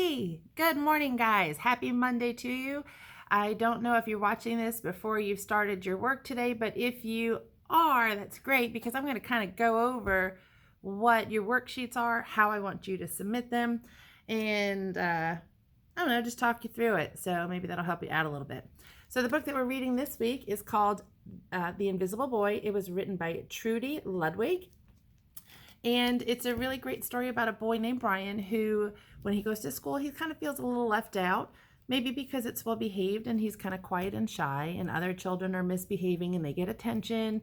Hey, good morning, guys. Happy Monday to you. I don't know if you're watching this before you've started your work today, but if you are, that's great because I'm going to kind of go over what your worksheets are, how I want you to submit them, and I don't know, just talk you through it. So maybe that'll help you out a little bit. So the book that we're reading this week is called The Invisible Boy. It was written by Trudy Ludwig. And it's a really great story about a boy named Brian who, when he goes to school, he kind of feels a little left out. Maybe because it's well behaved and he's kind of quiet and shy, and other children are misbehaving and they get attention.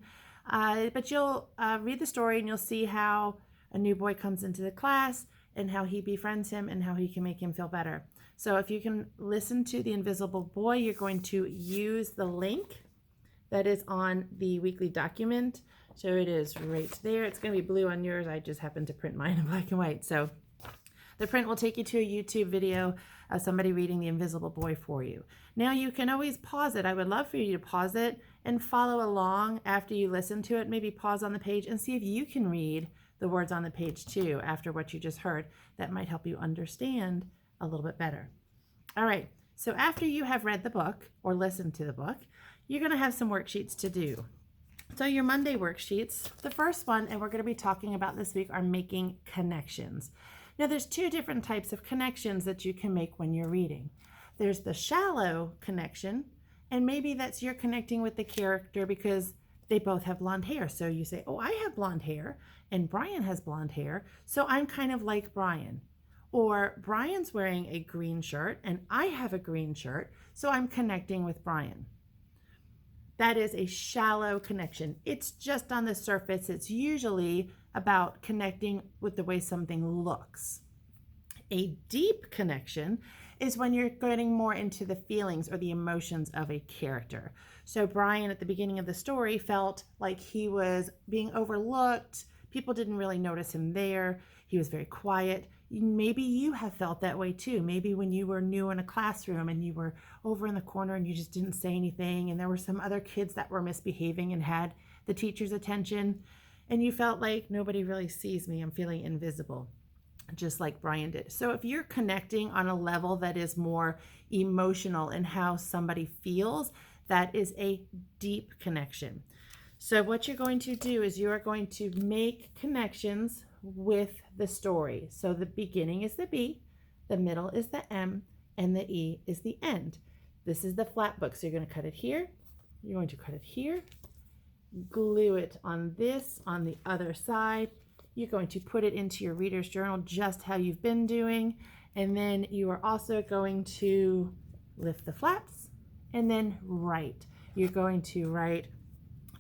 But you'll read the story and you'll see how a new boy comes into the class and how he befriends him and how he can make him feel better. So if you can listen to The Invisible Boy, you're going to use the link that is on the weekly document. So it is right there. It's going to be blue on yours. I just happened to print mine in black and white. So the print will take you to a YouTube video of somebody reading The Invisible Boy for you. Now you can always pause it. I would love for you to pause it and follow along after you listen to it. Maybe pause on the page and see if you can read the words on the page too after what you just heard. That might help you understand a little bit better. All right. So after you have read the book or listened to the book, you're going to have some worksheets to do. So your Monday worksheets, the first one, and we're going to be talking about this week, are making connections. Now there's two different types of connections that you can make when you're reading. There's the shallow connection, and maybe that's you're connecting with the character because they both have blonde hair. So you say, oh, I have blonde hair and Brian has blonde hair, so I'm kind of like Brian. Or Brian's wearing a green shirt and I have a green shirt, so I'm connecting with Brian. That is a shallow connection. It's just on the surface. It's usually about connecting with the way something looks. A deep connection is when you're getting more into the feelings or the emotions of a character. So Brian at the beginning of the story felt like he was being overlooked. People didn't really notice him there. He was very quiet. Maybe you have felt that way too. Maybe when you were new in a classroom and you were over in the corner and you just didn't say anything, and there were some other kids that were misbehaving and had the teacher's attention, and you felt like nobody really sees me. I'm feeling invisible, just like Brian did. So if you're connecting on a level that is more emotional in how somebody feels, that is a deep connection. So what you're going to do is you are going to make connections with the story. So the beginning is the B, the middle is the M, and the E is the end. This is the flat book. So you're going to cut it here. You're going to cut it here. Glue it on this, on the other side. You're going to put it into your reader's journal just how you've been doing. And then you are also going to lift the flaps and then write. You're going to write,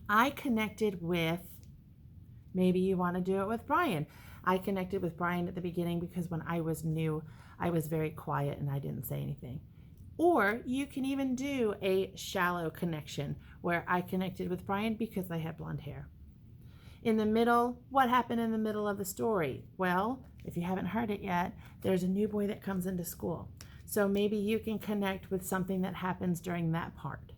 I connected with, maybe you want to do it with Brian. I connected with Brian at the beginning because when I was new, I was very quiet and I didn't say anything. Or you can even do a shallow connection where I connected with Brian because I had blonde hair. In the middle, what happened in the middle of the story? Well, if you haven't heard it yet, there's a new boy that comes into school. So maybe you can connect with something that happens during that part.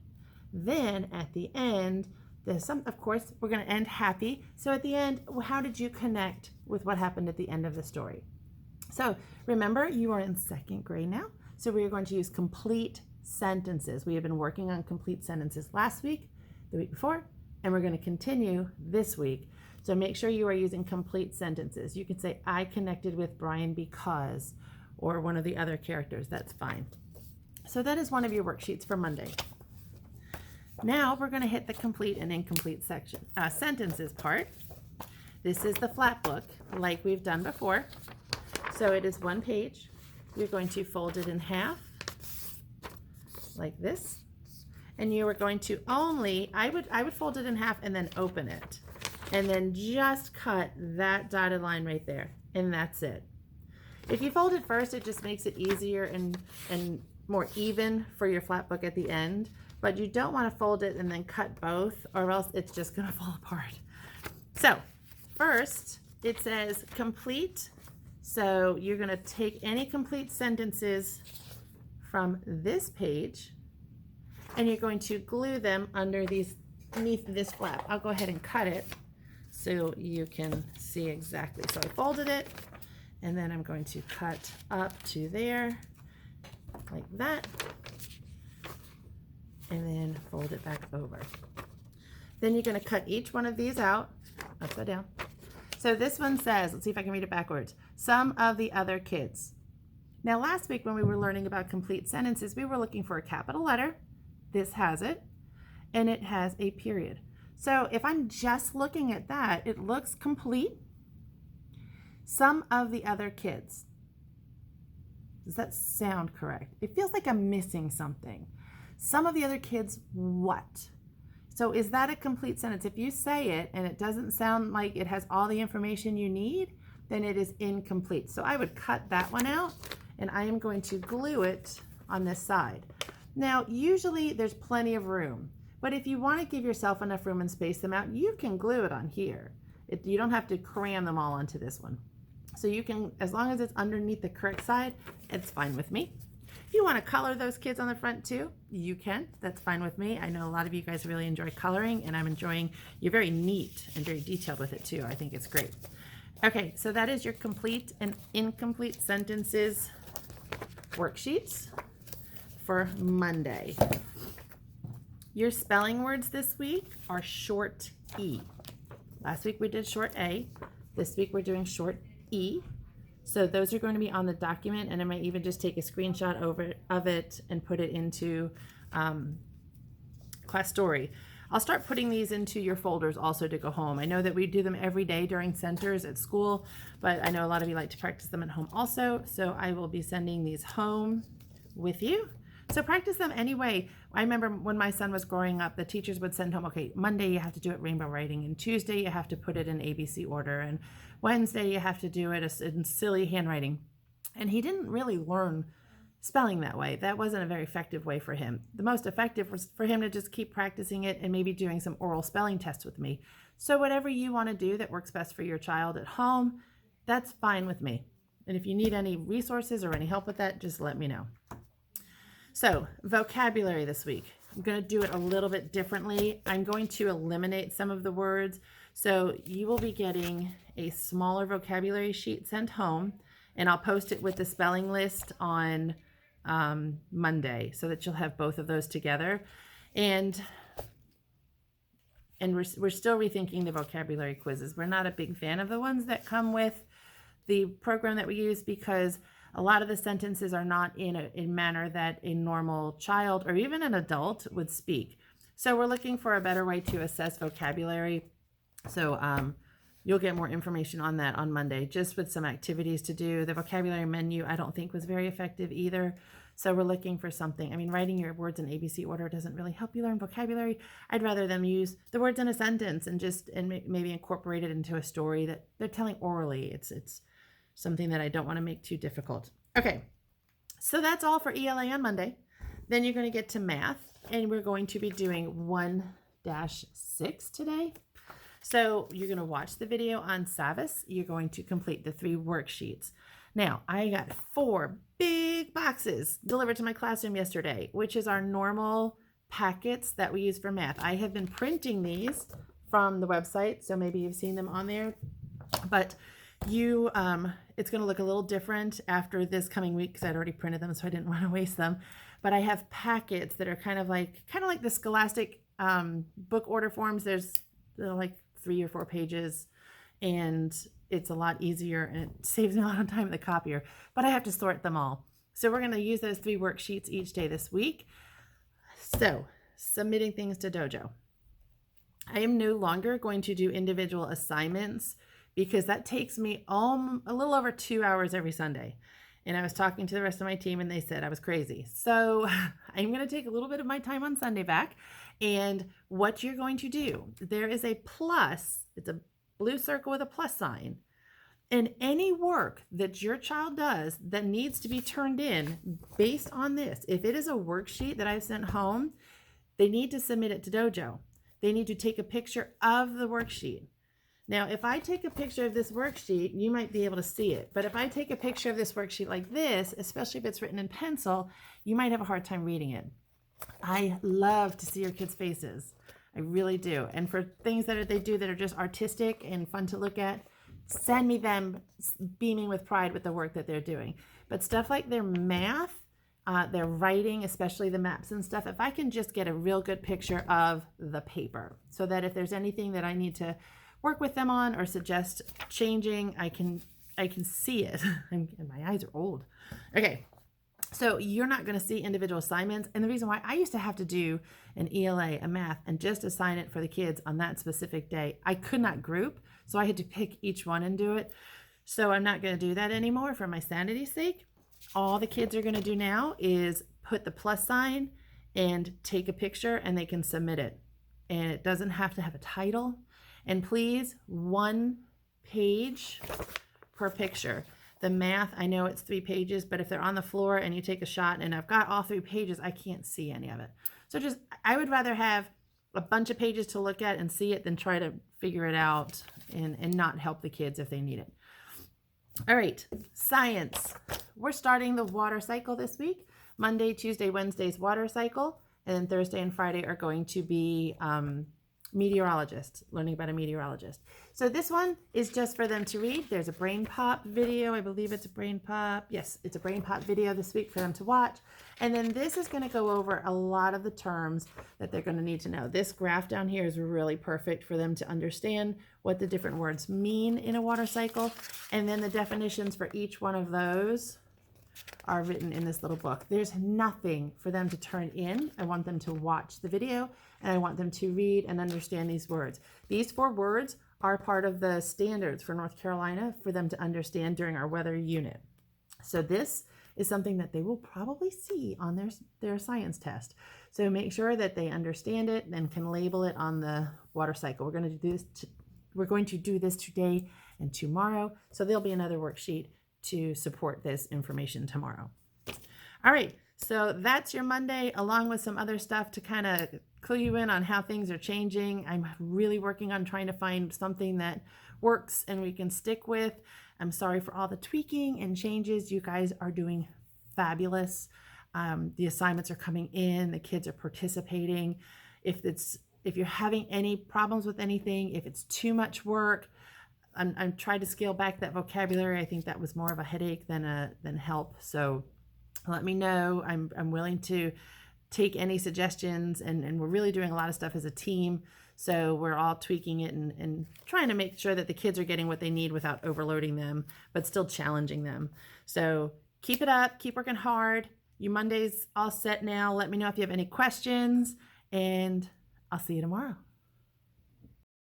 Then at the end, of course, we're going to end happy. So at the end, how did you connect with what happened at the end of the story? So remember, you are in second grade now. So we are going to use complete sentences. We have been working on complete sentences last week, the week before, and we're going to continue this week. So make sure you are using complete sentences. You can say, I connected with Brian because, or one of the other characters. That's fine. So that is one of your worksheets for Monday. Now we're going to hit the complete and incomplete sentences part. This is the flat book like we've done before. So it is one page. You're going to fold it in half like this. And you are going to only, I would fold it in half and then open it. And then just cut that dotted line right there. And that's it. If you fold it first, it just makes it easier and more even for your flat book at the end. But you don't want to fold it and then cut both, or else it's just going to fall apart. So first, it says complete. So you're going to take any complete sentences from this page, and you're going to glue them underneath this flap. I'll go ahead and cut it so you can see exactly. So I folded it, And then I'm going to cut up to there, like that. And then fold it back over. Then you're going to cut each one of these out, upside down. So this one says, let's see if I can read it backwards, some of the other kids. Now last week when we were learning about complete sentences, we were looking for a capital letter. This has it, and it has a period. So if I'm just looking at that, it looks complete. Some of the other kids. Does that sound correct? It feels like I'm missing something. Some of the other kids, what? So is that a complete sentence? If you say it and it doesn't sound like it has all the information you need, then it is incomplete. So I would cut that one out, and I am going to glue it on this side. Now, usually there's plenty of room, but if you want to give yourself enough room and space them out, you can glue it on here. You don't have to cram them all onto this one. So you can, as long as it's underneath the correct side, it's fine with me. If you want to color those kids on the front too, you can. That's fine with me. I know a lot of you guys really enjoy coloring, and I'm enjoying, you're very neat and very detailed with it too. I think it's great. Okay, so that is your complete and incomplete sentences worksheets for Monday. Your spelling words this week are short E. Last week we did short A. This week we're doing short E. So those are going to be on the document, and I might even just take a screenshot of it and put it into Class Story. I'll start putting these into your folders also to go home. I know that we do them every day during centers at school, but I know a lot of you like to practice them at home also. So I will be sending these home with you. So practice them anyway. I remember when my son was growing up, the teachers would send home, okay, Monday you have to do it rainbow writing, and Tuesday you have to put it in ABC order, and Wednesday you have to do it in silly handwriting. And he didn't really learn spelling that way. That wasn't a very effective way for him. The most effective was for him to just keep practicing it and maybe doing some oral spelling tests with me. So whatever you want to do that works best for your child at home, that's fine with me. And if you need any resources or any help with that, just let me know. So vocabulary this week. I'm going to do it a little bit differently. I'm going to eliminate some of the words. So you will be getting a smaller vocabulary sheet sent home, and I'll post it with the spelling list on Monday so that you'll have both of those together. And we're still rethinking the vocabulary quizzes. We're not a big fan of the ones that come with the program that we use because a lot of the sentences are not in a manner that a normal child or even an adult would speak. So we're looking for a better way to assess vocabulary. So you'll get more information on that on Monday, just with some activities to do. The vocabulary menu I don't think was very effective either. So we're looking for something. I mean, writing your words in ABC order doesn't really help you learn vocabulary. I'd rather them use the words in a sentence and maybe incorporate it into a story that they're telling orally. It's something that I don't want to make too difficult. Okay, so that's all for ELA on Monday. Then you're going to get to math, and we're going to be doing 1-6 today. So you're going to watch the video on Savas. You're going to complete the 3 worksheets. Now, I got 4 big boxes delivered to my classroom yesterday, which is our normal packets that we use for math. I have been printing these from the website, so maybe you've seen them on there, but it's going to look a little different after this coming week because I'd already printed them, so I didn't want to waste them. But I have packets that are kind of like the Scholastic book order forms. They're like 3 or 4 pages, and it's a lot easier, and it saves me a lot of time at the copier. But I have to sort them all. So we're going to use those 3 worksheets each day this week. So submitting things to Dojo. I am no longer going to do individual assignments because that takes me a little over 2 hours every Sunday. And I was talking to the rest of my team, and they said I was crazy. So I'm going to take a little bit of my time on Sunday back. And what you're going to do, there is a plus. It's a blue circle with a plus sign. And any work that your child does that needs to be turned in based on this, if it is a worksheet that I've sent home, they need to submit it to Dojo. They need to take a picture of the worksheet. Now, if I take a picture of this worksheet, you might be able to see it. But if I take a picture of this worksheet like this, especially if it's written in pencil, you might have a hard time reading it. I love to see your kids' faces. I really do. And for things that they do that are just artistic and fun to look at, send me them beaming with pride with the work that they're doing. But stuff like their math, their writing, especially the maps and stuff, if I can just get a real good picture of the paper so that if there's anything that I need to work with them on or suggest changing, I can see it. And my eyes are old. Okay. So you're not going to see individual assignments. And the reason why I used to have to do an ELA, a math, and just assign it for the kids on that specific day, I could not group. So I had to pick each one and do it. So I'm not going to do that anymore for my sanity's sake. All the kids are going to do now is put the plus sign and take a picture, and they can submit it. And it doesn't have to have a title. And please, 1 page per picture. The math, I know it's 3 pages, but if they're on the floor and you take a shot and I've got all 3 pages, I can't see any of it. So I would rather have a bunch of pages to look at and see it than try to figure it out and not help the kids if they need it. All right, science. We're starting the water cycle this week. Monday, Tuesday, Wednesday's water cycle, and then Thursday and Friday are going to be meteorologists, learning about a meteorologist. So this one is just for them to read. There's a Brain Pop video. I believe it's a Brain Pop. Yes, it's a Brain Pop video this week for them to watch. And then this is going to go over a lot of the terms that they're going to need to know. This graph down here is really perfect for them to understand what the different words mean in a water cycle. And then the definitions for each one of those are written in this little book. There's nothing for them to turn in. I want them to watch the video, and I want them to read and understand these words. These 4 words are part of the standards for North Carolina for them to understand during our weather unit. So this is something that they will probably see on their science test. So make sure that they understand it and can label it on the water cycle. We're going to do this today and tomorrow. So there'll be another worksheet to support this information tomorrow. All right, so that's your Monday, along with some other stuff to kind of clue you in on how things are changing. I'm really working on trying to find something that works and we can stick with. I'm sorry for all the tweaking and changes. You guys are doing fabulous. The assignments are coming in, the kids are participating. If you're having any problems with anything, if it's too much work, I'm trying to scale back that vocabulary. I think that was more of a headache than help. So let me know. I'm willing to take any suggestions, and we're really doing a lot of stuff as a team. So we're all tweaking it and trying to make sure that the kids are getting what they need without overloading them, but still challenging them. So keep it up, keep working hard. Your Monday's all set now. Let me know if you have any questions, and I'll see you tomorrow.